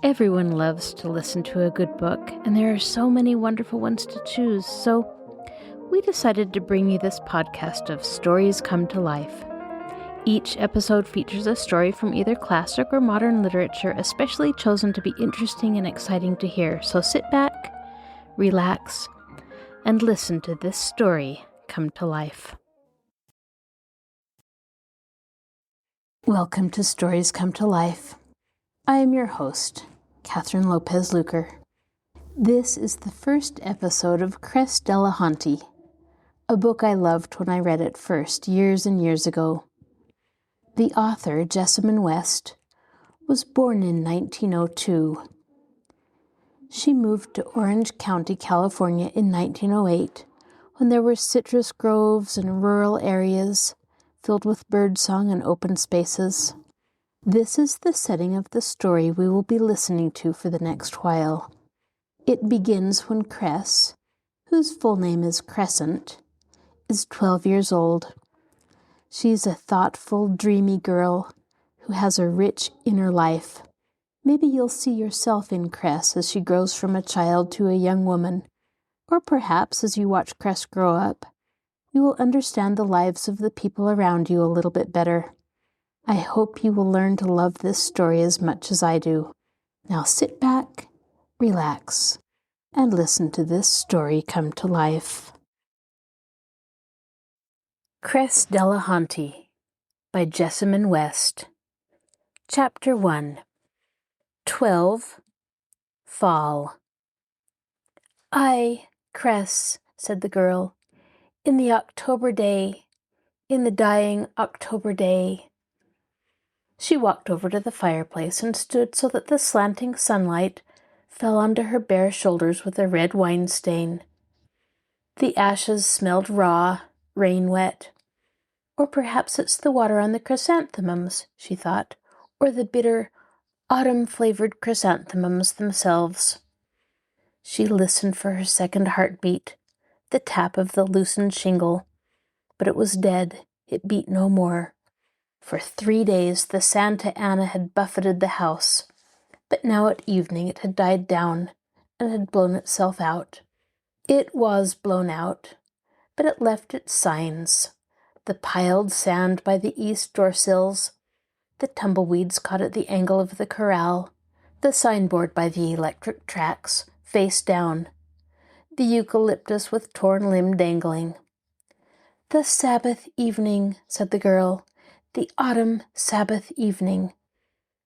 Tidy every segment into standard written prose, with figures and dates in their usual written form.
Everyone loves to listen to a good book, and there are so many wonderful ones to choose, so we decided to bring you this podcast of Stories Come to Life. Each episode features a story from either classic or modern literature, especially chosen to be interesting and exciting to hear. So sit back, relax, and listen to this story come to life. Welcome to Stories Come to Life. I am your host, Kathryn Lopez Luker. This is the first episode of Cress Delahanty, a book I loved when I read it first years and years ago. The author, Jessamyn West, was born in 1902. She moved to Orange County, California in 1908, when there were citrus groves and rural areas filled with birdsong and open spaces. This is the setting of the story we will be listening to for the next while. It begins when Cress, whose full name is Crescent, is 12 years old. She's a thoughtful, dreamy girl who has a rich inner life. Maybe you'll see yourself in Cress as she grows from a child to a young woman, or perhaps as you watch Cress grow up, you will understand the lives of the people around you a little bit better. I hope you will learn to love this story as much as I do. Now sit back, relax, and listen to this story come to life. Cress Delahanty by Jessamyn West. Chapter 1. 12. Fall. "Aye, Cress," said the girl, "in the October day, in the dying October day." She walked over to the fireplace and stood so that the slanting sunlight fell onto her bare shoulders with a red wine stain. The ashes smelled raw, rain-wet. Or perhaps it's the water on the chrysanthemums, she thought, or the bitter, autumn-flavored chrysanthemums themselves. She listened for her second heartbeat, the tap of the loosened shingle. But it was dead. It beat no more. For 3 days the Santa Ana had buffeted the house, but now at evening it had died down and had blown itself out. It was blown out, but it left its signs: the piled sand by the east door sills, the tumbleweeds caught at the angle of the corral, the signboard by the electric tracks, face down, the eucalyptus with torn limb dangling. "The Sabbath evening," said the girl, "the autumn Sabbath evening,"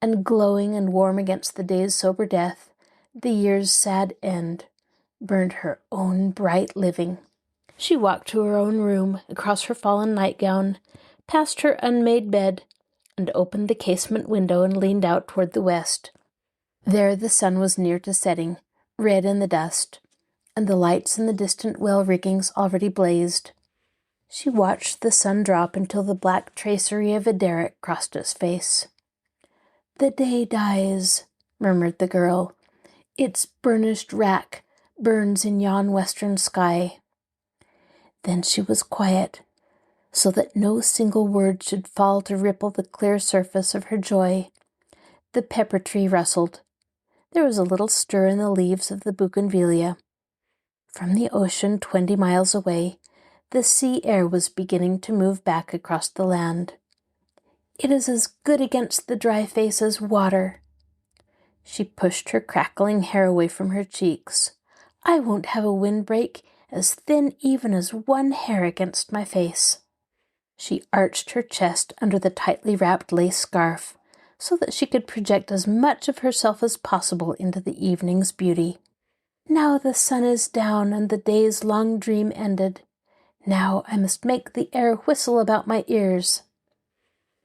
and glowing and warm against the day's sober death, the year's sad end, burned her own bright living. She walked to her own room, across her fallen nightgown, past her unmade bed, and opened the casement window and leaned out toward the west. There the sun was near to setting, red in the dust, and the lights in the distant well riggings already blazed. She watched the sun drop until the black tracery of a derrick crossed its face. "The day dies," murmured the girl. "Its burnished rack burns in yon western sky." Then she was quiet, so that no single word should fall to ripple the clear surface of her joy. The pepper tree rustled. There was a little stir in the leaves of the bougainvillea. From the ocean 20 miles away, the sea air was beginning to move back across the land. "It is as good against the dry face as water." She pushed her crackling hair away from her cheeks. "I won't have a windbreak as thin even as one hair against my face." She arched her chest under the tightly wrapped lace scarf so that she could project as much of herself as possible into the evening's beauty. "Now the sun is down and the day's long dream ended. Now I must make the air whistle about my ears."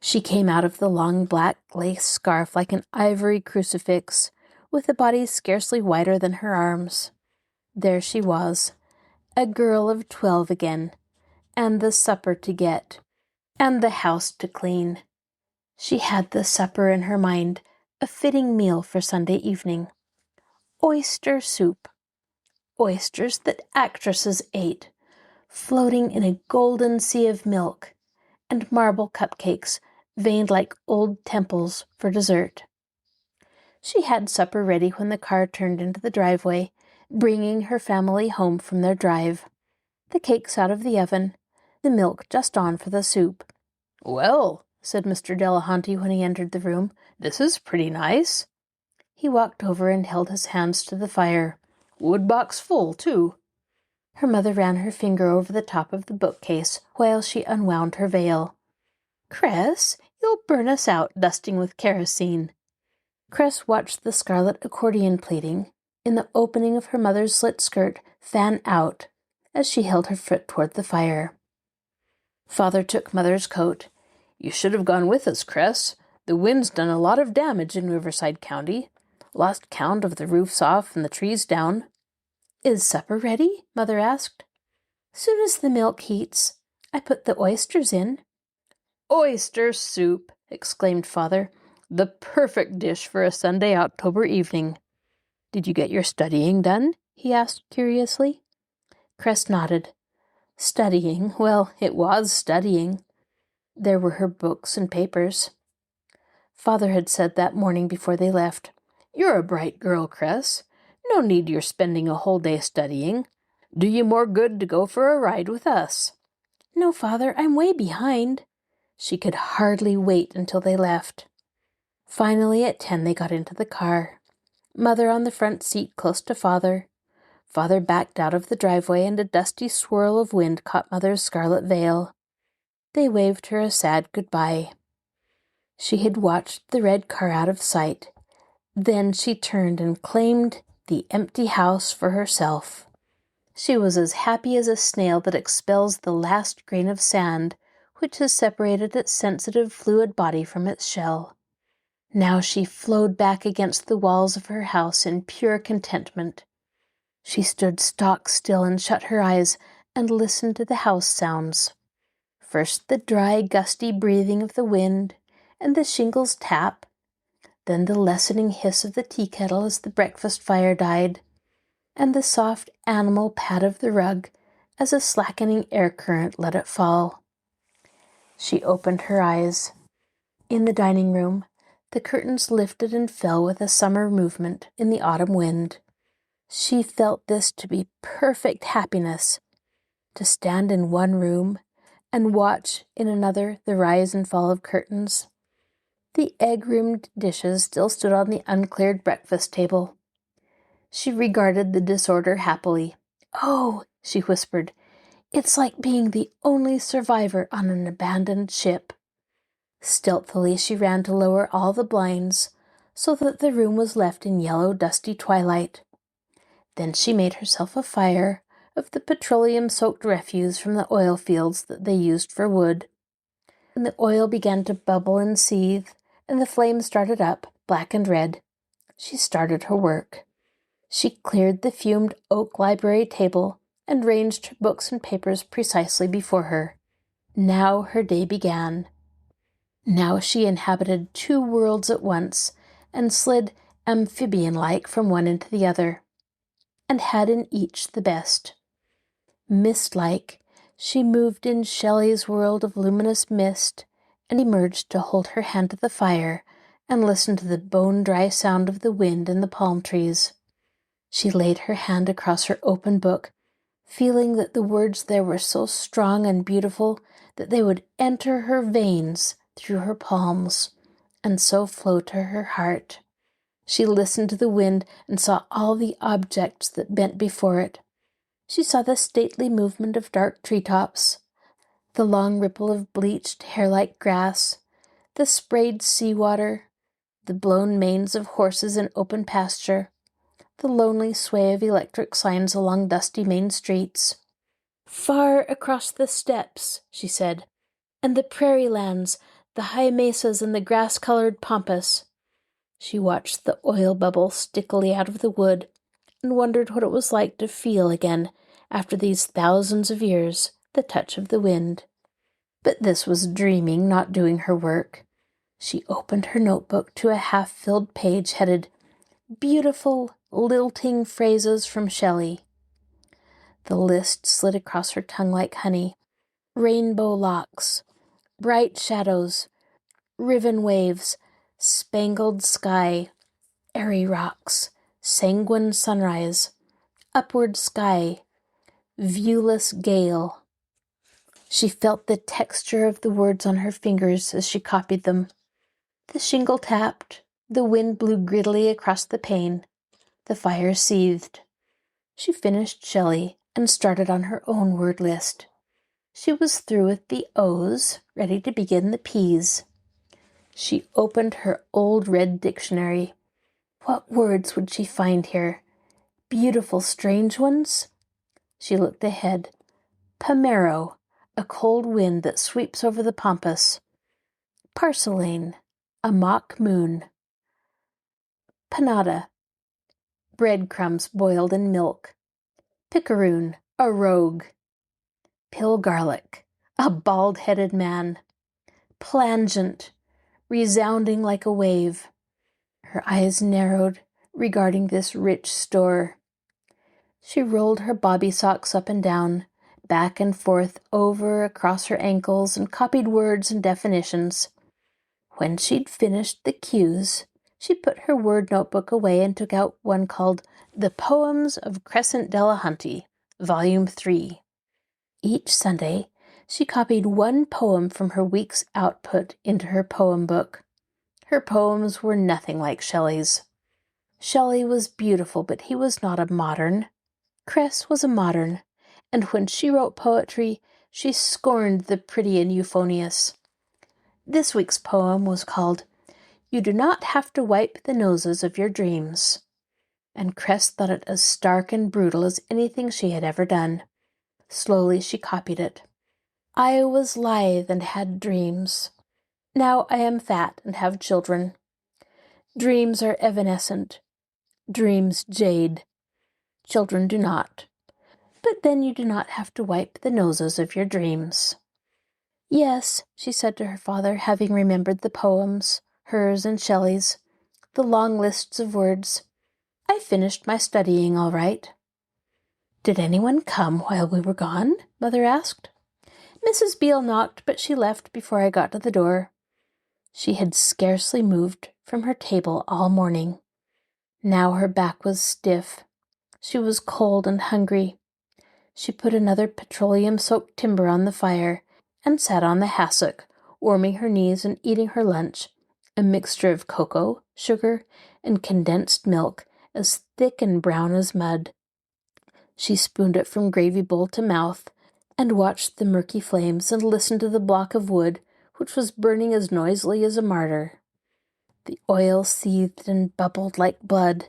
She came out of the long black lace scarf like an ivory crucifix, with a body scarcely wider than her arms. There she was, a girl of 12 again, and the supper to get, and the house to clean. She had the supper in her mind, a fitting meal for Sunday evening. Oyster soup. Oysters that actresses ate, floating in a golden sea of milk, and marble cupcakes veined like old temples for dessert. She had supper ready when the car turned into the driveway, bringing her family home from their drive. The cakes out of the oven, the milk just on for the soup. "Well," said Mr. Delahanty when he entered the room, "this is pretty nice." He walked over and held his hands to the fire. "Woodbox full, too." Her mother ran her finger over the top of the bookcase while she unwound her veil. "Cress, you'll burn us out dusting with kerosene." Cress watched the scarlet accordion pleating in the opening of her mother's slit skirt fan out as she held her foot toward the fire. Father took Mother's coat. "You should have gone with us, Cress. The wind's done a lot of damage in Riverside County. Lost count of the roofs off and the trees down." "Is supper ready?" Mother asked. "Soon as the milk heats. I put the oysters in." "Oyster soup!" exclaimed Father. "The perfect dish for a Sunday October evening." "Did you get your studying done?" he asked curiously. Cress nodded. Studying, well, it was studying. There were her books and papers. Father had said that morning before they left, "You're a bright girl, Cress. No need you're spending a whole day studying. Do you more good to go for a ride with us." "No, Father, I'm way behind." She could hardly wait until they left. Finally, at 10, they got into the car. Mother on the front seat close to Father. Father backed out of the driveway, and a dusty swirl of wind caught Mother's scarlet veil. They waved her a sad goodbye. She had watched the red car out of sight. Then she turned and claimed the empty house for herself. She was as happy as a snail that expels the last grain of sand which has separated its sensitive, fluid body from its shell. Now she flowed back against the walls of her house in pure contentment. She stood stock still and shut her eyes and listened to the house sounds. First the dry, gusty breathing of the wind and the shingles tap, then the lessening hiss of the tea kettle as the breakfast fire died, and the soft animal pat of the rug as a slackening air current let it fall. She opened her eyes. In the dining room, the curtains lifted and fell with a summer movement in the autumn wind. She felt this to be perfect happiness, to stand in one room and watch in another the rise and fall of curtains. The egg-rimmed dishes still stood on the uncleared breakfast table. She regarded the disorder happily. "Oh," she whispered, "it's like being the only survivor on an abandoned ship." Stealthily she ran to lower all the blinds so that the room was left in yellow, dusty twilight. Then she made herself a fire of the petroleum-soaked refuse from the oil fields that they used for wood. When the oil began to bubble and seethe, and the flame started up, black and red, she started her work. She cleared the fumed oak library table and ranged her books and papers precisely before her. Now her day began. Now she inhabited two worlds at once and slid amphibian-like from one into the other, and had in each the best. Mist-like, she moved in Shelley's world of luminous mist and emerged to hold her hand to the fire and listen to the bone-dry sound of the wind in the palm trees. She laid her hand across her open book, feeling that the words there were so strong and beautiful that they would enter her veins through her palms and so flow to her heart. She listened to the wind and saw all the objects that bent before it. She saw the stately movement of dark treetops, the long ripple of bleached, hair-like grass, the sprayed seawater, the blown manes of horses in open pasture, the lonely sway of electric signs along dusty main streets. "Far across the steppes," she said, "and the prairie lands, the high mesas and the grass-colored pampas." She watched the oil bubble stickily out of the wood and wondered what it was like to feel again, after these thousands of years, the touch of the wind. But this was dreaming, not doing her work. She opened her notebook to a half-filled page headed, "Beautiful, lilting phrases from Shelley." The list slid across her tongue like honey. Rainbow locks, bright shadows, riven waves, spangled sky, airy rocks, sanguine sunrise, upward sky, viewless gale. She felt the texture of the words on her fingers as she copied them. The shingle tapped, the wind blew grittily across the pane, the fire seethed. She finished Shelley and started on her own word list. She was through with the O's, ready to begin the P's. She opened her old red dictionary. What words would she find here? Beautiful, strange ones? She looked ahead. Pomero, a cold wind that sweeps over the pampas. Parcelaine, a mock moon. Panada, breadcrumbs boiled in milk. Picaroon, a rogue. Pill garlic, a bald-headed man. Plangent, resounding like a wave. Her eyes narrowed, regarding this rich store. She rolled her bobby socks up and down, back and forth, over, across her ankles, and copied words and definitions. When she'd finished the cues, she put her word notebook away and took out one called The Poems of Cress Delahanty, Volume 3. Each Sunday, she copied one poem from her week's output into her poem book. Her poems were nothing like Shelley's. Shelley was beautiful, but he was not a modern. Cress was a modern, and when she wrote poetry, she scorned the pretty and euphonious. This week's poem was called You Do Not Have to Wipe the Noses of Your Dreams, and Cress thought it as stark and brutal as anything she had ever done. Slowly she copied it. I was lithe and had dreams. Now I am fat and have children. Dreams are evanescent. Dreams jade. Children do not. But then you do not have to wipe the noses of your dreams. Yes, she said to her father, having remembered the poems, hers and Shelley's, the long lists of words. I finished my studying all right. Did anyone come while we were gone? Mother asked. Mrs. Beale knocked, but she left before I got to the door. She had scarcely moved from her table all morning. Now her back was stiff. She was cold and hungry. She put another petroleum-soaked timber on the fire and sat on the hassock, warming her knees and eating her lunch, a mixture of cocoa, sugar, and condensed milk, as thick and brown as mud. She spooned it from gravy bowl to mouth, and watched the murky flames and listened to the block of wood, which was burning as noisily as a martyr. The oil seethed and bubbled like blood.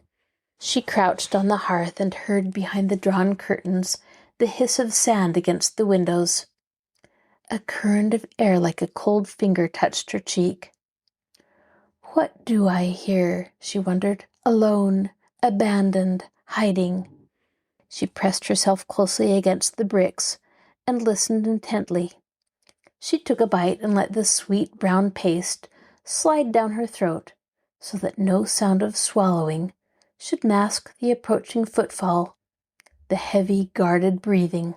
She crouched on the hearth and heard behind the drawn curtains the hiss of sand against the windows. A current of air like a cold finger touched her cheek. What do I hear? She wondered. Alone, abandoned, hiding. She pressed herself closely against the bricks and listened intently. She took a bite and let the sweet brown paste slide down her throat so that no sound of swallowing should mask the approaching footfall, the heavy, guarded breathing.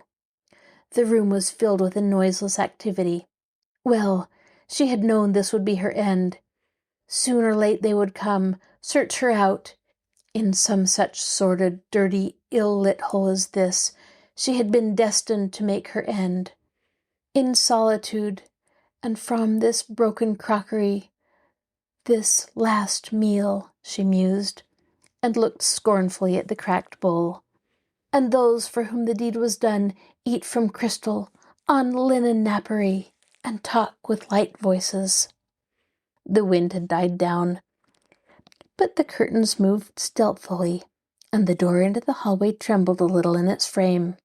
The room was filled with a noiseless activity. Well, she had known this would be her end. Soon or late they would come, search her out. In some such sordid, dirty, ill-lit hole as this, she had been destined to make her end. In solitude, and from this broken crockery, this last meal, she mused, and looked scornfully at the cracked bowl. And those for whom the deed was done eat from crystal, on linen napery, and talk with light voices. The wind had died down, but the curtains moved stealthily, and the door into the hallway trembled a little in its frame.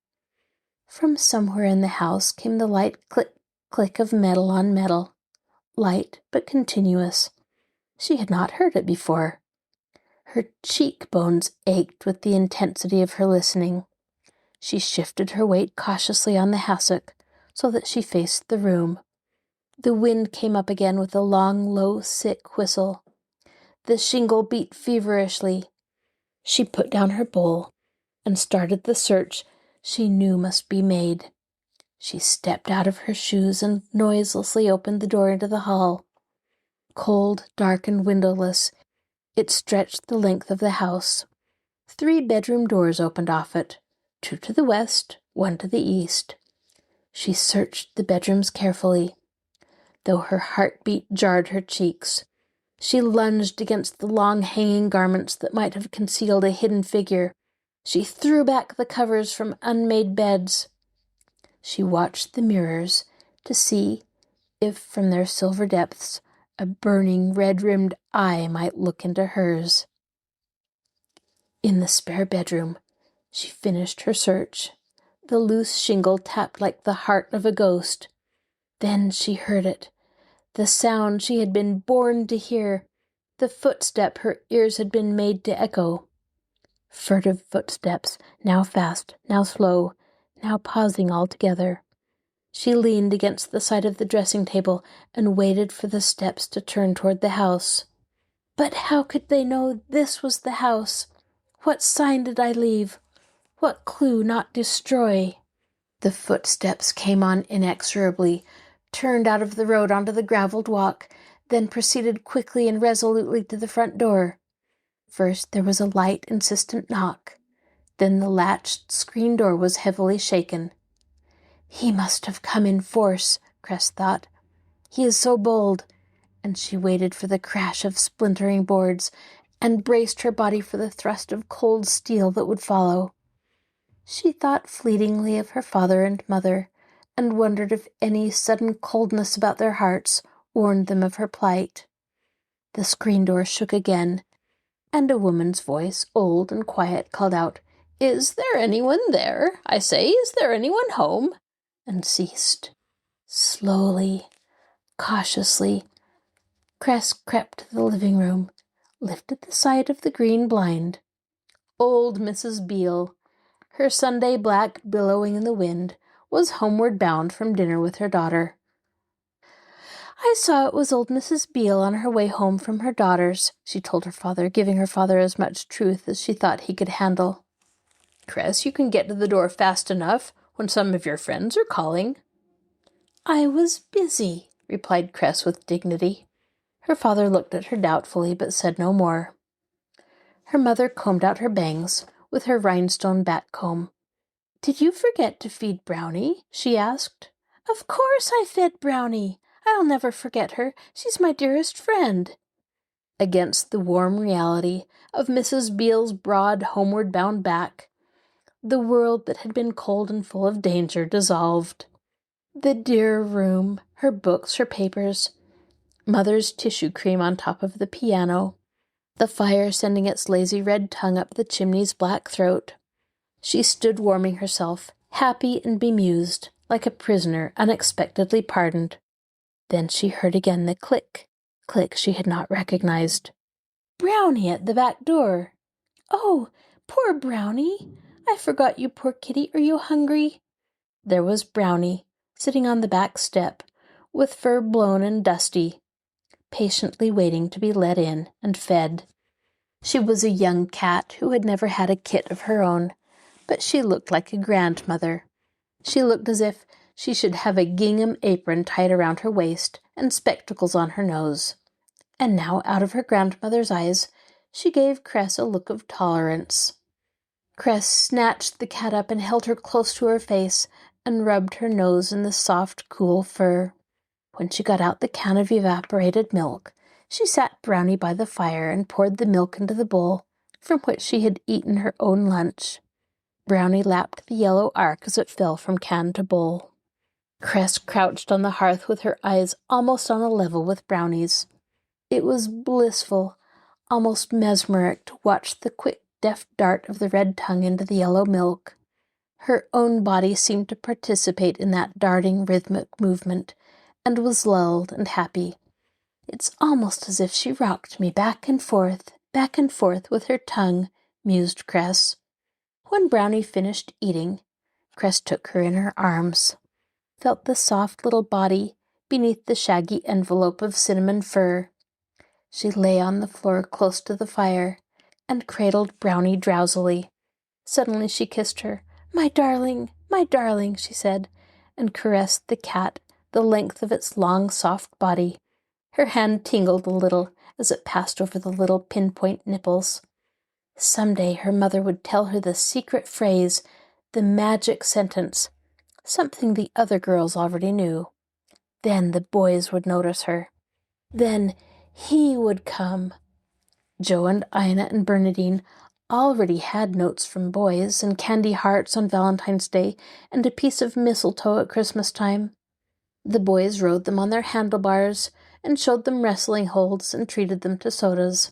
From somewhere in the house came the light click of metal on metal, light but continuous. She had not heard it before. Her cheekbones ached with the intensity of her listening. She shifted her weight cautiously on the hassock so that she faced the room. The wind came up again with a long, low, sick whistle. The shingle beat feverishly. She put down her bowl and started the search she knew must be made. She stepped out of her shoes and noiselessly opened the door into the hall. Cold, dark, and windowless, It stretched the length of the house. 3 bedroom doors opened off it, 2 to the west, 1 to the east. She searched the bedrooms carefully. Though her heartbeat jarred her cheeks, she lunged against the long hanging garments that might have concealed a hidden figure. She threw back the covers from unmade beds. She watched the mirrors to see if from their silver depths a burning red-rimmed eye might look into hers. In the spare bedroom, she finished her search. The loose shingle tapped like the heart of a ghost. Then she heard it, the sound she had been born to hear, the footstep her ears had been made to echo. Furtive footsteps, now fast, now slow, now pausing altogether. She leaned against the side of the dressing table and waited for the steps to turn toward the house. But how could they know this was the house? What sign did I leave? What clue not destroy? The footsteps came on inexorably, turned out of the road onto the graveled walk, then proceeded quickly and resolutely to the front door. First there was a light, insistent knock. Then the latched screen door was heavily shaken. He must have come in force, Cress thought. He is so bold. And she waited for the crash of splintering boards and braced her body for the thrust of cold steel that would follow. She thought fleetingly of her father and mother, and wondered if any sudden coldness about their hearts warned them of her plight. The screen door shook again, and a woman's voice, old and quiet, called out, "Is there anyone there? I say, is there anyone home?" and ceased. Slowly, cautiously, Cress crept to the living room, lifted the side of the green blind. Old Mrs. Beale, her Sunday black billowing in the wind, was homeward bound from dinner with her daughter. "I saw it was old Mrs. Beale on her way home from her daughter's," she told her father, giving her father as much truth as she thought he could handle. "Cress, you can get to the door fast enough when some of your friends are calling." "I was busy," replied Cress with dignity. Her father looked at her doubtfully, but said no more. Her mother combed out her bangs with her rhinestone back comb. "Did you forget to feed Brownie?" she asked. "Of course I fed Brownie. I'll never forget her. She's my dearest friend." Against the warm reality of Mrs. Beale's broad homeward-bound back, the world that had been cold and full of danger dissolved. The dear room, her books, her papers, Mother's tissue cream on top of the piano, the fire sending its lazy red tongue up the chimney's black throat. She stood warming herself, happy and bemused, like a prisoner unexpectedly pardoned. Then she heard again the click she had not recognized. Brownie at the back door. "Oh, poor Brownie! I forgot you, poor kitty. Are you hungry?" There was Brownie, sitting on the back step, with fur blown and dusty, patiently waiting to be let in and fed. She was a young cat who had never had a kit of her own, but she looked like a grandmother. She looked as if she should have a gingham apron tied around her waist and spectacles on her nose. And now, out of her grandmother's eyes, she gave Cress a look of tolerance. Cress snatched the cat up and held her close to her face and rubbed her nose in the soft, cool fur. When she got out the can of evaporated milk, she sat Brownie by the fire and poured the milk into the bowl from which she had eaten her own lunch. Brownie lapped the yellow arc as it fell from can to bowl. Cress crouched on the hearth with her eyes almost on a level with Brownie's. It was blissful, almost mesmeric to watch the quick, deft dart of the red tongue into the yellow milk. Her own body seemed to participate in that darting rhythmic movement, and was lulled and happy. "It's almost as if she rocked me back and forth with her tongue," mused Cress. When Brownie finished eating, Cress took her in her arms, felt the soft little body beneath the shaggy envelope of cinnamon fur. She lay on the floor close to the fire and cradled Brownie drowsily. Suddenly she kissed her. My darling," she said, and caressed the cat the length of its long, soft body. Her hand tingled a little as it passed over the little pinpoint nipples. Someday her mother would tell her the secret phrase, the magic sentence, something the other girls already knew. Then the boys would notice her. Then he would come. Jo and Ina and Bernadine already had notes from boys and candy hearts on Valentine's Day and a piece of mistletoe at Christmas time. The boys rode them on their handlebars and showed them wrestling holds and treated them to sodas.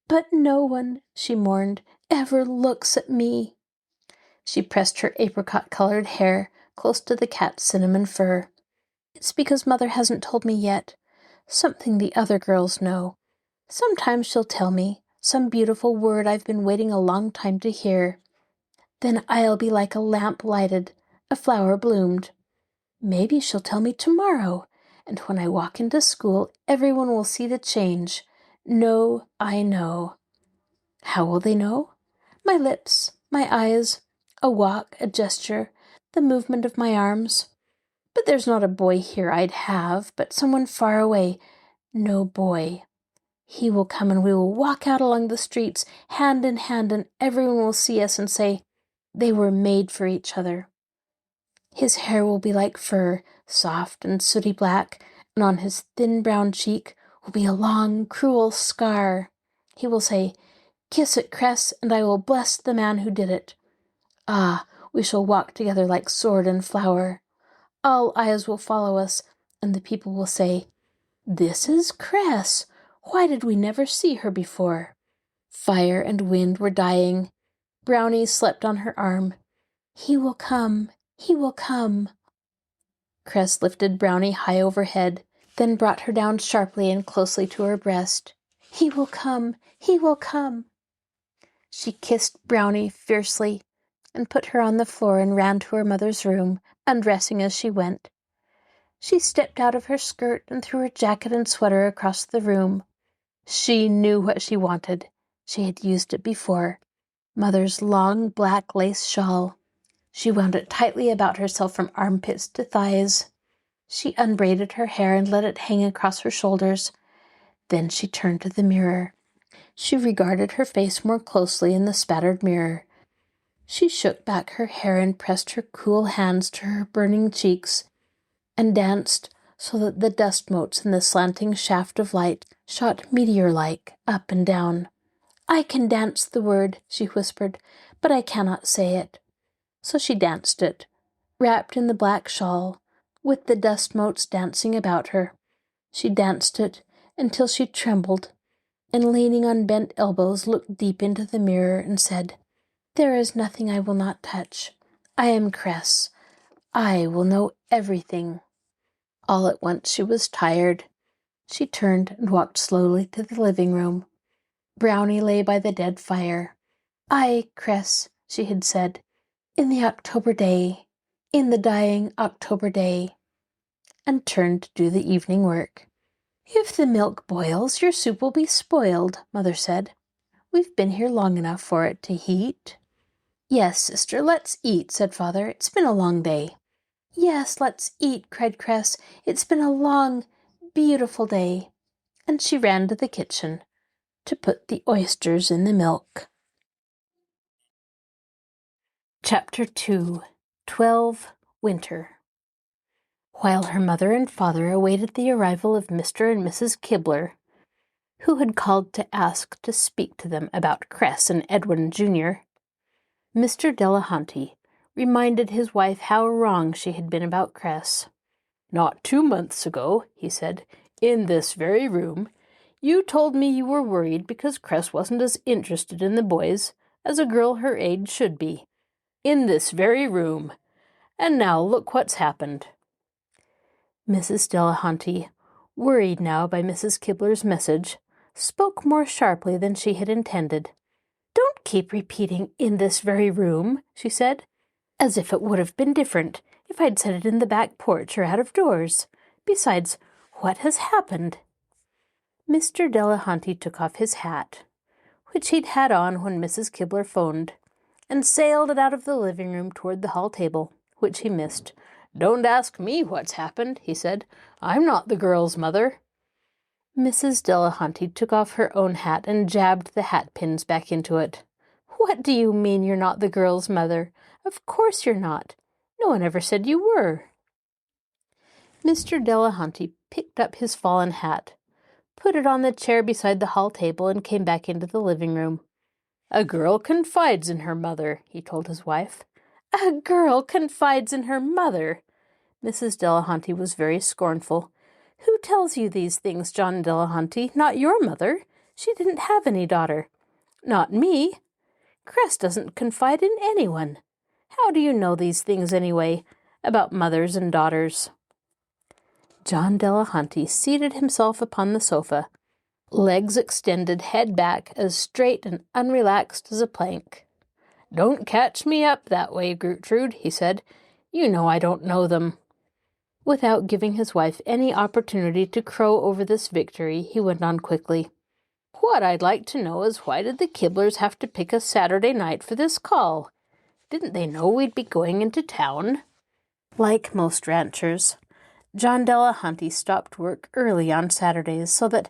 But no one, she mourned, ever looks at me. She pressed her apricot-colored hair close to the cat's cinnamon fur. It's because Mother hasn't told me yet. Something the other girls know. Sometimes she'll tell me some beautiful word I've been waiting a long time to hear. Then I'll be like a lamp lighted, a flower bloomed. Maybe she'll tell me tomorrow, and when I walk into school, everyone will see the change. Know I know. How will they know? My lips, my eyes, a walk, a gesture, the movement of my arms. But there's not a boy here I'd have, but someone far away. No boy. He will come and we will walk out along the streets, hand in hand, and everyone will see us and say, they were made for each other. His hair will be like fur, soft and sooty black, and on his thin brown cheek will be a long, cruel scar. He will say, kiss it, Cress, and I will bless the man who did it. Ah, we shall walk together like sword and flower. All eyes will follow us, and the people will say, this is Cress. Why did we never see her before? Fire and wind were dying. Brownie slept on her arm. He will come. He will come. Cress lifted Brownie high overhead, then brought her down sharply and closely to her breast. He will come. He will come. She kissed Brownie fiercely and put her on the floor and ran to her mother's room, undressing as she went. She stepped out of her skirt and threw her jacket and sweater across the room. She knew what she wanted. She had used it before. Mother's long black lace shawl. She wound it tightly about herself from armpits to thighs. She unbraided her hair and let it hang across her shoulders. Then she turned to the mirror. She regarded her face more closely in the spattered mirror. She shook back her hair and pressed her cool hands to her burning cheeks and danced so that the dust motes in the slanting shaft of light shot meteor-like up and down. I can dance the word, she whispered, but I cannot say it. So she danced it, wrapped in the black shawl, with the dust motes dancing about her. She danced it until she trembled, and leaning on bent elbows looked deep into the mirror and said, there is nothing I will not touch. I am Cress. I will know everything. All at once she was tired. She turned and walked slowly to the living room. Brownie lay by the dead fire. I, Cress, she had said, in the October day, in the dying October day, and turned to do the evening work. If the milk boils, your soup will be spoiled, Mother said. We've been here long enough for it to heat. Yes, sister, let's eat, said Father. It's been a long day. Yes, let's eat, cried Cress. It's been a long, beautiful day. And she ran to the kitchen to put the oysters in the milk. Chapter 2. 12. Winter. While her mother and father awaited the arrival of Mr. and Mrs. Kibler, who had called to ask to speak to them about Cress and Edwin Jr., Mr. Delahanty reminded his wife how wrong she had been about Cress. Not 2 months ago, he said, in this very room, you told me you were worried because Cress wasn't as interested in the boys as a girl her age should be. In this very room. And now look what's happened. Mrs. Delahanty, worried now by Mrs. Kibler's message, spoke more sharply than she had intended. Don't keep repeating in this very room, she said, as if it would have been different if I'd said it in the back porch or out of doors. Besides, what has happened? Mr. Delahanty took off his hat, which he'd had on when Mrs. Kibler phoned, and sailed it out of the living room toward the hall table, which he missed. Don't ask me what's happened, he said. I'm not the girl's mother. Mrs. Delahanty took off her own hat and jabbed the hat pins back into it. "What do you mean you're not the girl's mother? Of course you're not. No one ever said you were." Mr. Delahanty picked up his fallen hat, put it on the chair beside the hall table, and came back into the living room. "A girl confides in her mother," he told his wife. "A girl confides in her mother!" Mrs. Delahanty was very scornful. "Who tells you these things, John Delahanty? Not your mother. She didn't have any daughter. Not me. Cress doesn't confide in anyone. How do you know these things anyway, about mothers and daughters?" John Delahanty seated himself upon the sofa, legs extended, head back, as straight and unrelaxed as a plank. "Don't catch me up that way, Gertrude," he said. "You know I don't know them." Without giving his wife any opportunity to crow over this victory, he went on quickly. "What I'd like to know is why did the Kibblers have to pick a Saturday night for this call? Didn't they know we'd be going into town?" Like most ranchers, John Delahanty stopped work early on Saturdays so that,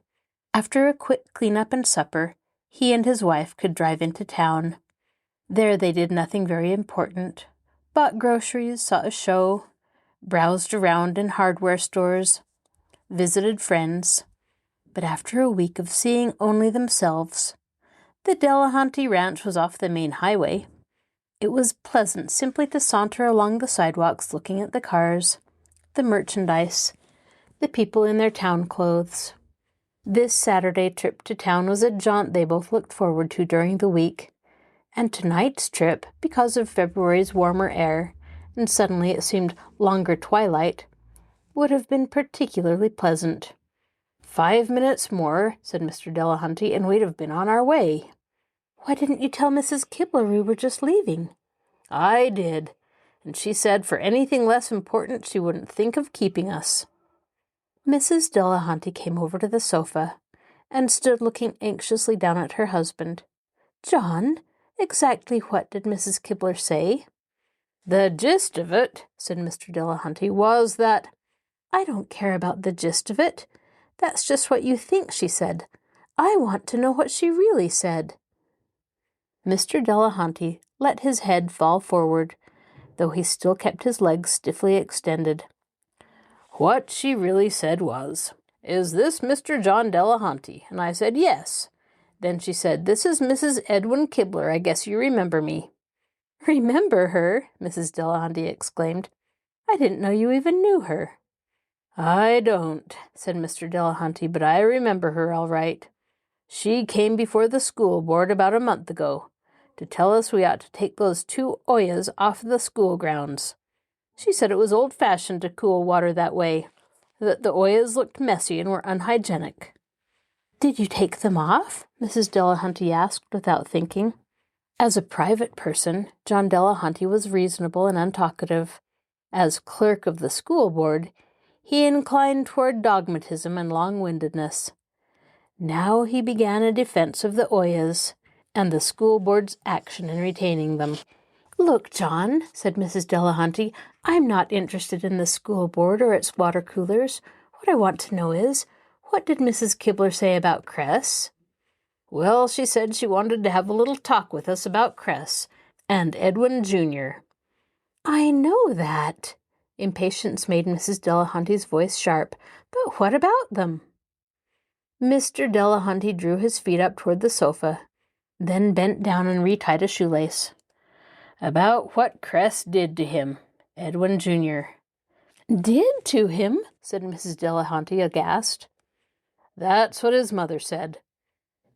after a quick clean-up and supper, he and his wife could drive into town. There they did nothing very important, bought groceries, saw a show, browsed around in hardware stores, visited friends. But after a week of seeing only themselves, the Delahanty ranch was off the main highway. It was pleasant simply to saunter along the sidewalks looking at the cars, the merchandise, the people in their town clothes. This Saturday trip to town was a jaunt they both looked forward to during the week, and tonight's trip, because of February's warmer air, and suddenly it seemed longer twilight, would have been particularly pleasant. 5 minutes more," said Mr. Delahanty, "and we'd have been on our way." "Why didn't you tell Mrs. Kibler we were just leaving?" "I did, and she said for anything less important she wouldn't think of keeping us." Mrs. Delahanty came over to the sofa and stood looking anxiously down at her husband. "John, exactly what did Mrs. Kibler say?" "The gist of it," said Mr. Delahanty, "was that—" "I don't care about the gist of it. That's just what you think she said. I want to know what she really said." Mr. Delahanty let his head fall forward, though he still kept his legs stiffly extended. "What she really said was, 'Is this Mr. John Delahanty?' And I said, 'Yes.' Then she said, 'This is Mrs. Edwin Kibler. I guess you remember me.'" "Remember her?" Mrs. Delahanty exclaimed. "I didn't know you even knew her." "I don't," said Mr. Delahanty, "but I remember her all right. She came before the school board about a month ago to tell us we ought to take those 2 oyas off the school grounds. She said it was old-fashioned to cool water that way, that the oyas looked messy and were unhygienic." "Did you take them off?" Mrs. Delahanty asked without thinking. As a private person, John Delahanty was reasonable and untalkative. As clerk of the school board, he inclined toward dogmatism and long-windedness. Now he began a defense of the oyas and the school board's action in retaining them. "Look, John," said Mrs. Delahanty, "I'm not interested in the school board or its water coolers. What I want to know is, what did Mrs. Kibler say about Cress?" "Well, she said she wanted to have a little talk with us about Cress and Edwin Jr." "I know that." Impatience made Mrs. Delahanty's voice sharp. "But what about them?" Mr. Delahanty drew his feet up toward the sofa, then bent down and retied a shoelace. "About what Cress did to him, Edwin Jr." "Did to him?" said Mrs. Delahanty, aghast. "That's what his mother said."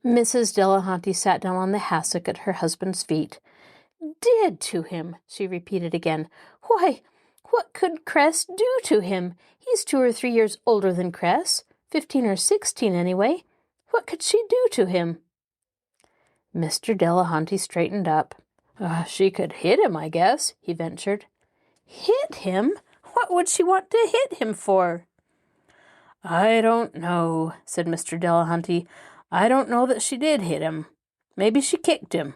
Mrs. Delahanty sat down on the hassock at her husband's feet. "Did to him," she repeated again. "Why, what could Cress do to him? He's 2 or 3 years older than Cress, 15 or 16 anyway. What could she do to him?" Mr. Delahanty straightened up. "She could hit him, I guess," he ventured. "Hit him? What would she want to hit him for?" "I don't know," said Mr. Delahanty. "I don't know that she did hit him. Maybe she kicked him.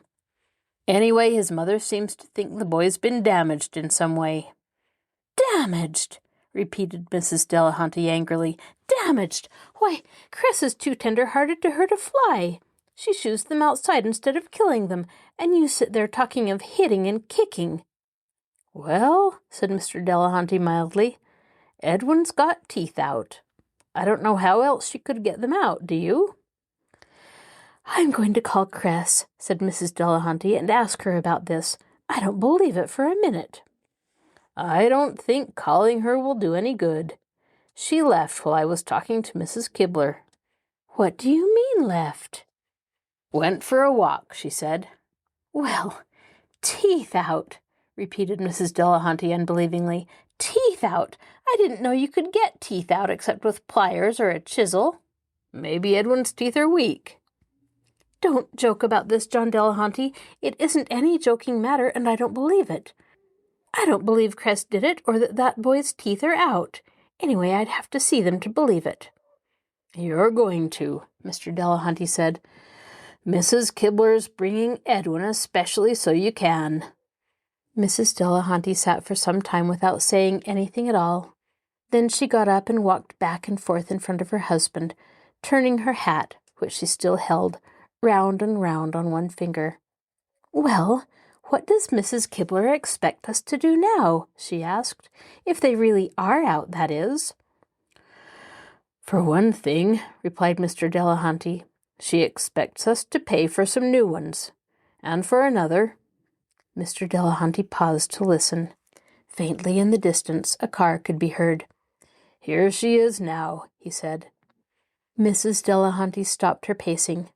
Anyway, his mother seems to think the boy's been damaged in some way." "Damaged?" repeated Mrs. Delahanty angrily. Damaged! Why, Cress is too tender-hearted to hurt a fly. She shoos them outside instead of killing them, and you sit there talking of hitting and kicking. Well, said Mr. Delahanty mildly, Edwin's got teeth out. I don't know how else she could get them out, do you? I'm going to call Cress, said Mrs. Delahanty, and ask her about this. I don't believe it for a minute. I don't think calling her will do any good. She left while I was talking to Mrs. Kibler. What do you mean left? Went for a walk, she said. Well, teeth out, repeated Mrs. Delahanty unbelievingly. Teeth out! I didn't know you could get teeth out except with pliers or a chisel. Maybe Edwin's teeth are weak. Don't joke about this, John Delahanty. It isn't any joking matter, and I don't believe it. I don't believe Cress did it, or that boy's teeth are out. Anyway, I'd have to see them to believe it. You're going to, Mr. Delahanty said. Mrs. Kibler's bringing Edwin especially so you can. Mrs. Delahanty sat for some time without saying anything at all. Then she got up and walked back and forth in front of her husband, turning her hat, which she still held, round and round on one finger. Well, what does Mrs. Kibler expect us to do now? She asked. If they really are out, that is. For one thing, replied Mr. Delahanty, she expects us to pay for some new ones. And for another. Mr. Delahanty paused to listen. Faintly in the distance, a car could be heard. Here she is now, he said. Mrs. Delahanty stopped her pacing.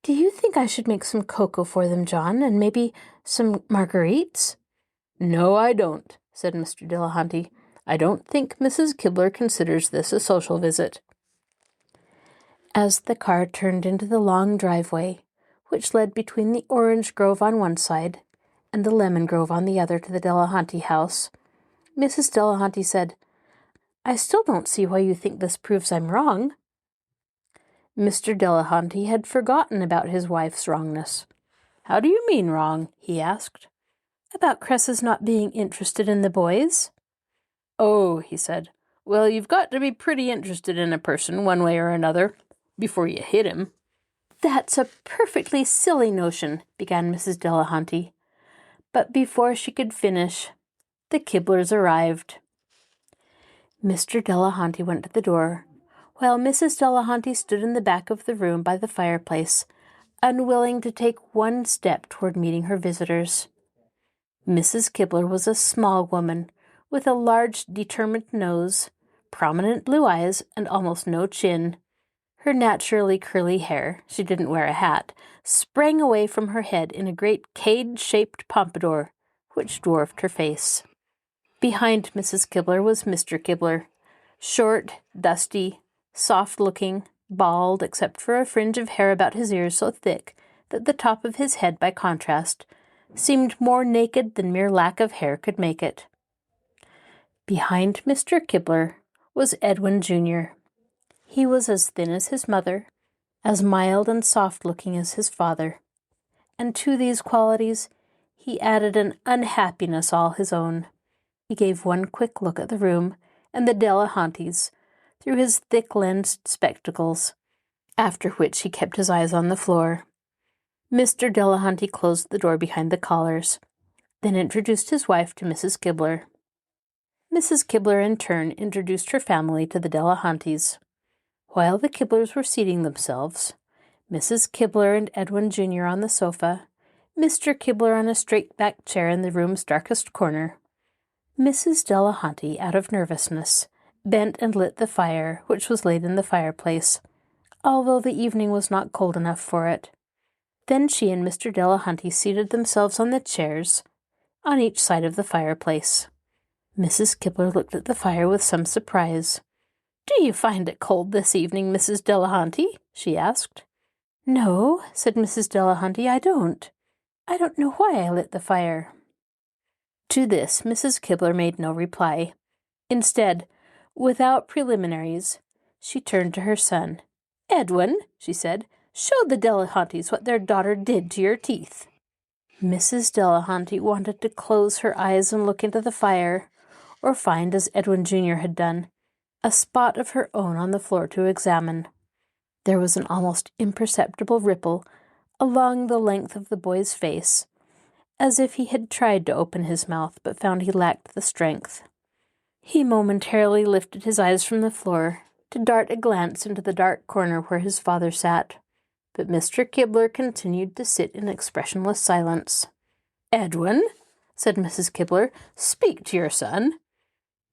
Do you think I should make some cocoa for them, John, and maybe some marguerites? No, I don't, said Mr. Delahanty. I don't think Mrs. Kibler considers this a social visit. As the car turned into the long driveway, which led between the orange grove on one side and the lemon grove on the other to the Delahanty house, Mrs. Delahanty said, I still don't see why you think this proves I'm wrong. Mr. Delahanty had forgotten about his wife's wrongness. How do you mean wrong? He asked. About Cress's not being interested in the boys. Oh, he said. Well, you've got to be pretty interested in a person one way or another before you hit him. That's a perfectly silly notion, began Mrs. Delahanty. But before she could finish, the Kiblers arrived. Mr. Delahanty went to the door, while Mrs. Delahanty stood in the back of the room by the fireplace, unwilling to take one step toward meeting her visitors. Mrs. Kibler was a small woman, with a large, determined nose, prominent blue eyes, and almost no chin. Her naturally curly hair, she didn't wear a hat, sprang away from her head in a great cage-shaped pompadour, which dwarfed her face. Behind Mrs. Kibler was Mr. Kibler, short, dusty, soft-looking, bald except for a fringe of hair about his ears so thick that the top of his head, by contrast, seemed more naked than mere lack of hair could make it. Behind Mr. Kibler was Edwin Jr. He was as thin as his mother, as mild and soft-looking as his father, and to these qualities he added an unhappiness all his own. He gave one quick look at the room and the Delahantys through his thick-lensed spectacles, after which he kept his eyes on the floor. Mr. Delahanty closed the door behind the callers, then introduced his wife to Mrs. Kibler. Mrs. Kibler in turn introduced her family to the Delahantys. While the Kiblers were seating themselves, Mrs. Kibler and Edwin Jr. on the sofa, Mr. Kibler on a straight-backed chair in the room's darkest corner, Mrs. Delahanty, out of nervousness, bent and lit the fire, which was laid in the fireplace, although the evening was not cold enough for it. Then she and Mr. Delahanty seated themselves on the chairs, on each side of the fireplace. Mrs. Kibler looked at the fire with some surprise. "Do you find it cold this evening, Mrs. Delahanty?" she asked. "No," said Mrs. Delahanty, "I don't. I don't know why I lit the fire." To this Mrs. Kibler made no reply. Instead, without preliminaries, she turned to her son. "Edwin," she said, "show the Delahantys what their daughter did to your teeth." Mrs. Delahanty wanted to close her eyes and look into the fire, or find, as Edwin Jr. had done, a spot of her own on the floor to examine. There was an almost imperceptible ripple along the length of the boy's face, as if he had tried to open his mouth but found he lacked the strength. He momentarily lifted his eyes from the floor to dart a glance into the dark corner where his father sat, but Mr. Kibler continued to sit in expressionless silence. "Edwin," said Mrs. Kibler, "speak to your son."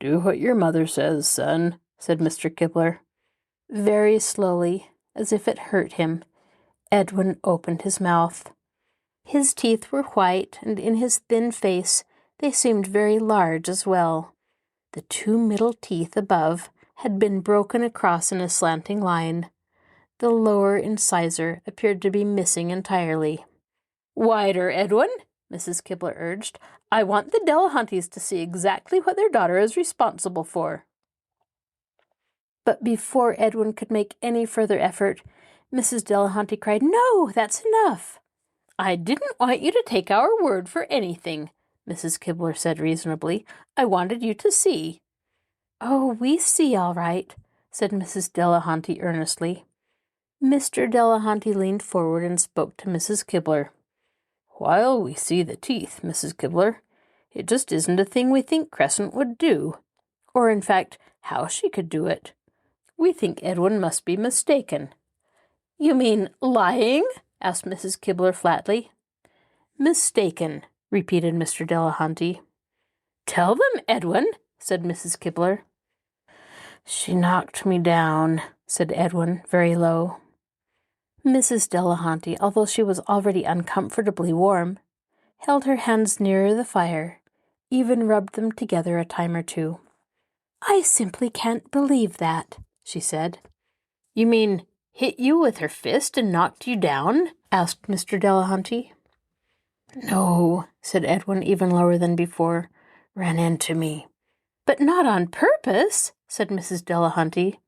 "Do what your mother says, son," said Mr. Kibler. Very slowly, as if it hurt him, Edwin opened his mouth. His teeth were white, and in his thin face they seemed very large as well. The two middle teeth above had been broken across in a slanting line. The lower incisor appeared to be missing entirely. "Wider, Edwin," Mrs. Kibler urged. "I want the Delahantys to see exactly what their daughter is responsible for." But before Edwin could make any further effort, Mrs. Delahanty cried, "No, that's enough." "I didn't want you to take our word for anything," Mrs. Kibler said reasonably. "I wanted you to see." "Oh, we see all right," said Mrs. Delahanty earnestly. Mr. Delahanty leaned forward and spoke to Mrs. Kibler. "While we see the teeth, Mrs. Kibler, it just isn't a thing we think Crescent would do, or in fact, how she could do it. We think Edwin must be mistaken." "You mean lying?" asked Mrs. Kibler flatly. "Mistaken," repeated Mr. Delahanty. "Tell them, Edwin," said Mrs. Kibler. "She knocked me down," said Edwin, very low. Mrs. Delahanty, although she was already uncomfortably warm, held her hands nearer the fire, even rubbed them together a time or two. "I simply can't believe that," she said. "You mean hit you with her fist and knocked you down?" asked Mr. Delahanty. "No," said Edwin, even lower than before. "Ran into me." "But not on purpose," said Mrs. Delahanty.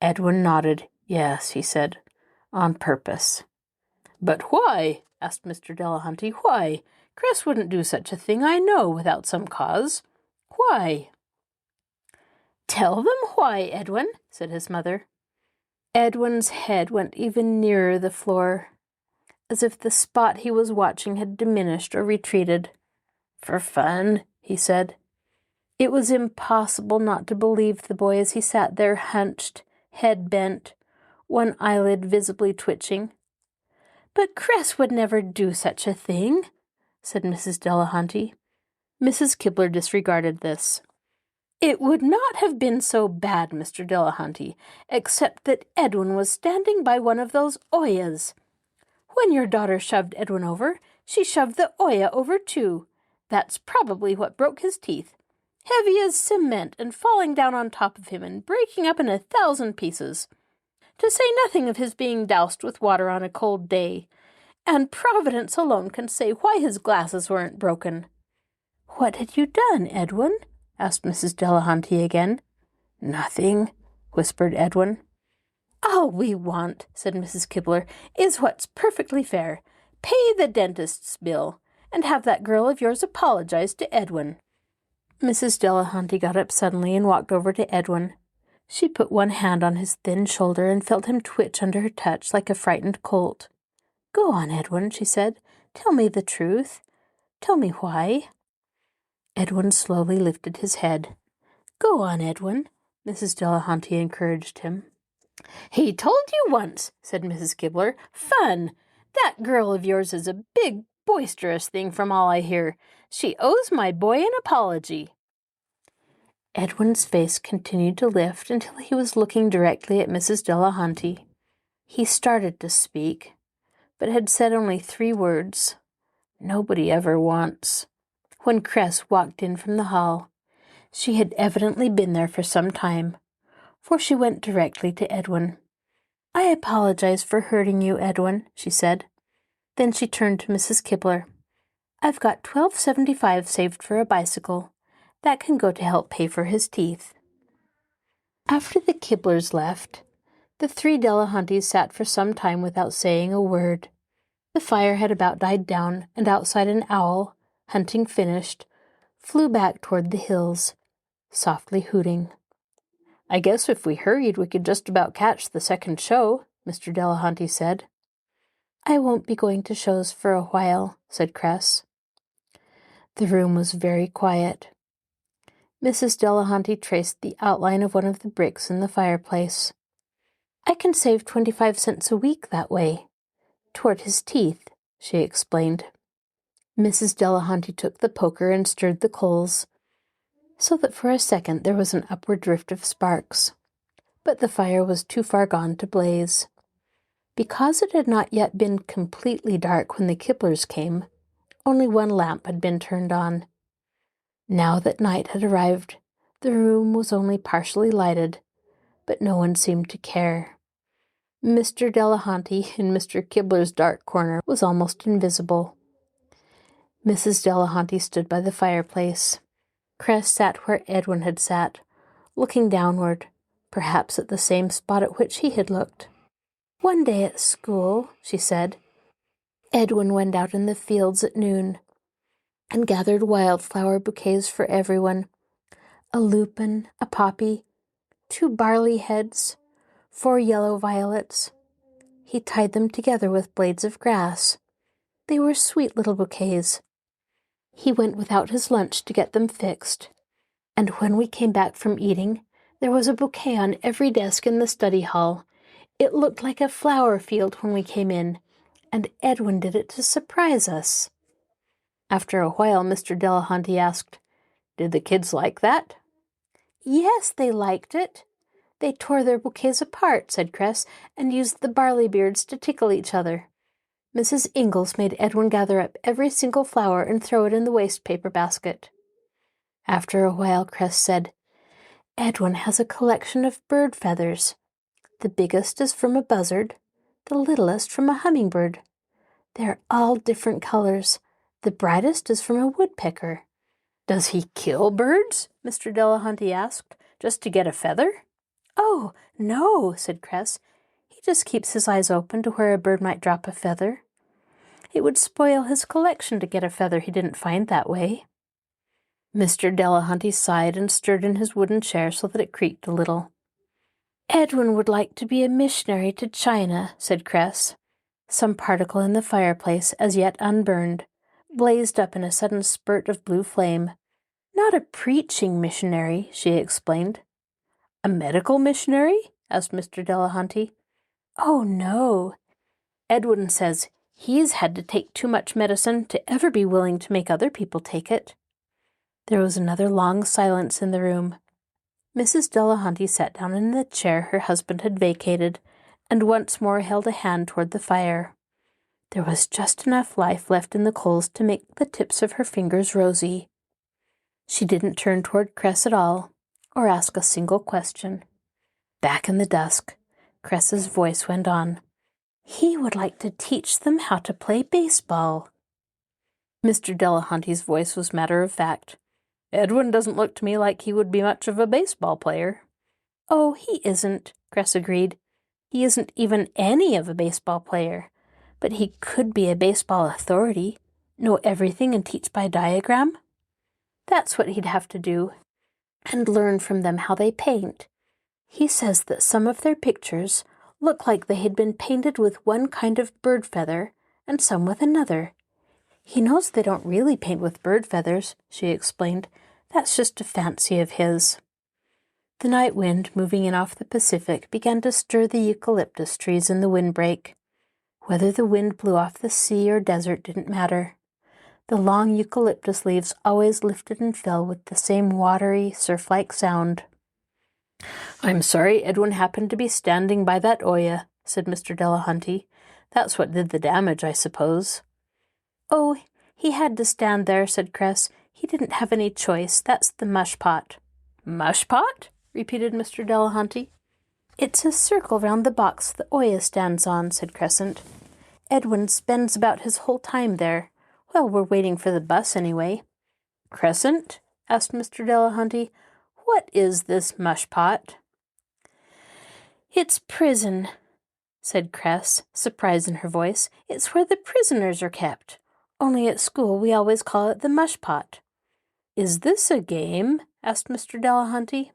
Edwin nodded. "Yes," he said, "on purpose." "But why?" asked Mr. Delahanty. "Why? Cress wouldn't do such a thing, I know, without some cause. Why?" "Tell them why, Edwin," said his mother. Edwin's head went even nearer the floor, as if the spot he was watching had diminished or retreated. "For fun," he said. It was impossible not to believe the boy as he sat there hunched, head bent, one eyelid visibly twitching. "But Cress would never do such a thing," said Mrs. Delahanty. Mrs. Kibler disregarded this. "It would not have been so bad, Mr. Delahanty, except that Edwin was standing by one of those Oyas. When your daughter shoved Edwin over, she shoved the Oya over too. That's probably what broke his teeth. Heavy as cement and falling down on top of him and breaking up in 1,000 pieces. To say nothing of his being doused with water on a cold day. And Providence alone can say why his glasses weren't broken." "What had you done, Edwin?" asked Mrs. Delahanty again. "Nothing," whispered Edwin. "All we want," said Mrs. Kibler, "is what's perfectly fair. Pay the dentist's bill, and have that girl of yours apologize to Edwin." Mrs. Delahanty got up suddenly and walked over to Edwin. She put one hand on his thin shoulder and felt him twitch under her touch like a frightened colt. "Go on, Edwin," she said. "Tell me the truth. Tell me why." Edwin slowly lifted his head. "Go on, Edwin," Mrs. Delahanty encouraged him. "He told you once," said Mrs. Kibler. "Fun! That girl of yours is a big, boisterous thing from all I hear. She owes my boy an apology." Edwin's face continued to lift until he was looking directly at Mrs. Delahanty. He started to speak, but had said only 3 words. "Nobody ever wants," when Cress walked in from the hall. She had evidently been there for some time, for she went directly to Edwin. "I apologize for hurting you, Edwin," she said. Then she turned to Mrs. Kibler. "I've got $12.75 saved for a bicycle. That can go to help pay for his teeth." After the Kiblers left, the 3 Delahantys sat for some time without saying a word. The fire had about died down, and outside an owl, hunting finished, flew back toward the hills, softly hooting. "I guess if we hurried, we could just about catch the second show," Mr. Delahanty said. "I won't be going to shows for a while," said Cress. The room was very quiet. Mrs. Delahanty traced the outline of one of the bricks in the fireplace. "I can save 25 cents a week that way, toward his teeth," she explained. Mrs. Delahanty took the poker and stirred the coals, so that for a second there was an upward drift of sparks. But the fire was too far gone to blaze. Because it had not yet been completely dark when the Kiplers came, only one lamp had been turned on. Now that night had arrived, the room was only partially lighted, but no one seemed to care. Mr. Delahanty, in Mr. Kibler's dark corner, was almost invisible. Mrs. Delahanty stood by the fireplace. Cress sat where Edwin had sat, looking downward, perhaps at the same spot at which he had looked. "One day at school," she said, "Edwin went out in the fields at noon and gathered wildflower bouquets for everyone. A lupin, a poppy, 2 barley heads, 4 yellow violets. He tied them together with blades of grass. They were sweet little bouquets. He went without his lunch to get them fixed, and when we came back from eating, there was a bouquet on every desk in the study hall. It looked like a flower field when we came in, and Edwin did it to surprise us." After a while, Mr. Delahanty asked, "Did the kids like that?" "Yes, they liked it. They tore their bouquets apart," said Cress, "and used the barley beards to tickle each other. Mrs. Ingalls made Edwin gather up every single flower and throw it in the waste paper basket." After a while, Cress said, "Edwin has a collection of bird feathers. The biggest is from a buzzard, the littlest from a hummingbird. They're all different colors. The brightest is from a woodpecker." "Does he kill birds?" Mr. Delahanty asked, "just to get a feather?" "Oh, no," said Cress. "He just keeps his eyes open to where a bird might drop a feather. It would spoil his collection to get a feather he didn't find that way." Mr. Delahanty sighed and stirred in his wooden chair so that it creaked a little. "Edwin would like to be a missionary to China," said Cress. Some particle in the fireplace, as yet unburned, blazed up in a sudden spurt of blue flame. "Not a preaching missionary," she explained. "A medical missionary?" asked Mr. Delahanty. "Oh, no. Edwin says he's had to take too much medicine to ever be willing to make other people take it." There was another long silence in the room. Mrs. Delahanty sat down in the chair her husband had vacated, and once more held a hand toward the fire. There was just enough life left in the coals to make the tips of her fingers rosy. She didn't turn toward Cress at all, or ask a single question. Back in the dusk, Cress's voice went on. "He would like to teach them how to play baseball." Mr. Delahanty's voice was matter of fact. "Edwin doesn't look to me like he would be much of a baseball player." "Oh, he isn't," Cress agreed. "He isn't even any of a baseball player. But he could be a baseball authority, know everything and teach by diagram. That's what he'd have to do, and learn from them how they paint. He says that some of their pictures look like they had been painted with one kind of bird feather and some with another. He knows they don't really paint with bird feathers," she explained. "That's just a fancy of his." The night wind, moving in off the Pacific, began to stir the eucalyptus trees in the windbreak. Whether the wind blew off the sea or desert didn't matter. The long eucalyptus leaves always lifted and fell with the same watery, surf-like sound. "I'm sorry Edwin happened to be standing by that Oya," said Mr. Delahanty. "That's what did the damage, I suppose." "Oh, he had to stand there," said Cress. "He didn't have any choice. That's the mush pot." "Mush pot?" repeated Mr. Delahanty. "It's a circle round the box the Oya stands on," said Crescent. "Edwin spends about his whole time there. Well, we're waiting for the bus anyway." "Crescent?" asked Mr. Delahanty. "What is this mush pot?" "It's prison," said Cress, surprise in her voice. "It's where the prisoners are kept. Only at school we always call it the mush pot." "Is this a game?" asked Mr. Delahanty.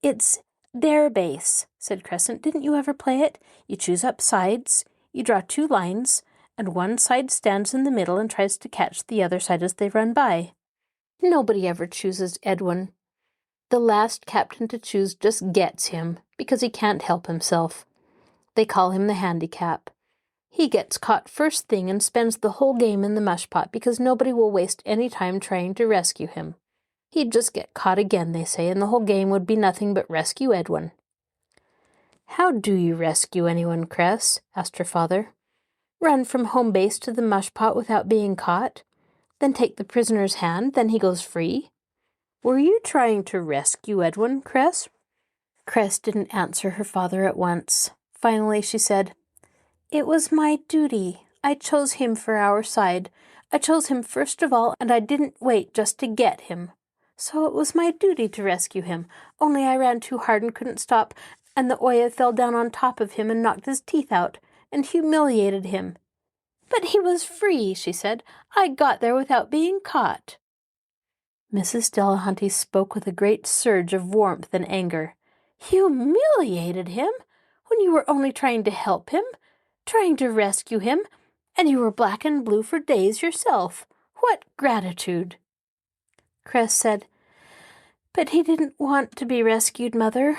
It's dare base, said Crescent. Didn't you ever play it? You choose up sides, you draw 2 lines, and one side stands in the middle and tries to catch the other side as they run by. Nobody ever chooses Edwin. The last captain to choose just gets him, because he can't help himself. They call him the handicap. He gets caught first thing and spends the whole game in the mush pot because nobody will waste any time trying to rescue him. He'd just get caught again, they say, and the whole game would be nothing but rescue Edwin. How do you rescue anyone, Cress? Asked her father. Run from home base to the mush pot without being caught? Then take the prisoner's hand, then he goes free? Were you trying to rescue Edwin, Cress? Cress didn't answer her father at once. Finally she said, It was my duty. I chose him for our side. I chose him first of all, and I didn't wait just to get him. So it was my duty to rescue him, only I ran too hard and couldn't stop, and the Oya fell down on top of him and knocked his teeth out, and humiliated him. But he was free, she said. I got there without being caught. Mrs. Delahanty spoke with a great surge of warmth and anger. Humiliated him? When you were only trying to help him? Trying to rescue him? And you were black and blue for days yourself. What gratitude! Cress said, But he didn't want to be rescued, Mother.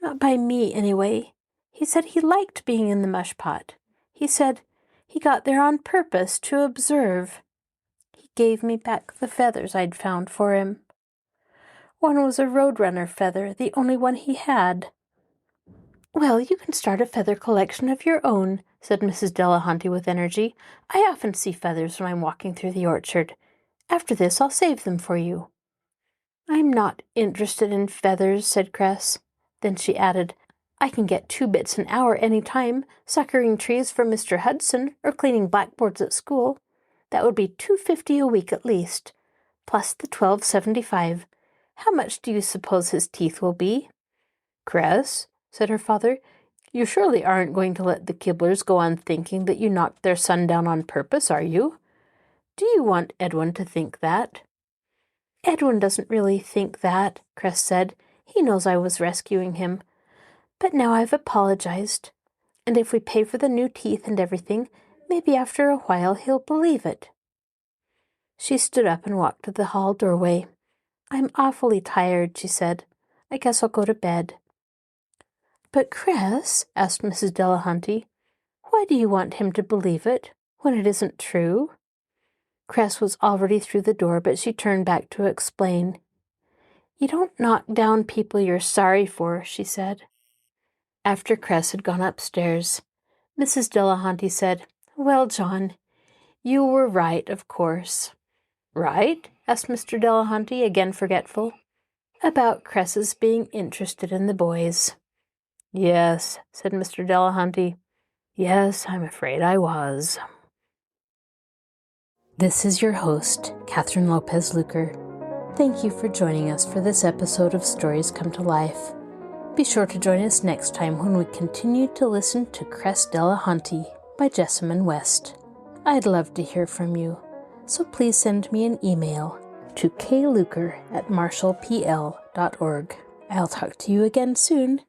Not by me, anyway. He said he liked being in the mush pot. He said he got there on purpose to observe. He gave me back the feathers I'd found for him. One was a roadrunner feather, the only one he had. Well, you can start a feather collection of your own, said Mrs. Delahanty with energy. I often see feathers when I'm walking through the orchard. After this, I'll save them for you. I'm not interested in feathers, said Cress. Then she added, I can get 2 bits an hour any time, suckering trees for Mr. Hudson or cleaning blackboards at school. That would be $2.50 a week at least, plus the $12.75. How much do you suppose his teeth will be? Cress, said her father, you surely aren't going to let the Kibblers go on thinking that you knocked their son down on purpose, are you? Do you want Edwin to think that? Edwin doesn't really think that, Cress said. He knows I was rescuing him. But now I've apologized, and if we pay for the new teeth and everything, maybe after a while he'll believe it. She stood up and walked to the hall doorway. I'm awfully tired, she said. I guess I'll go to bed. But Cress, asked Mrs. Delahanty, why do you want him to believe it when it isn't true? Cress was already through the door, but she turned back to explain. You don't knock down people you're sorry for, she said. After Cress had gone upstairs, Mrs. Delahanty said, Well, John, you were right, of course. Right? Asked Mr. Delahanty, again forgetful. About Cress's being interested in the boys. Yes, said Mr. Delahanty. Yes, I'm afraid I was. This is your host, Kathryn Lopez Luker. Thank you for joining us for this episode of Stories Come to Life. Be sure to join us next time when we continue to listen to Cress Delahanty by Jessamyn West. I'd love to hear from you, so please send me an email to kluker@marshallpl.org. I'll talk to you again soon.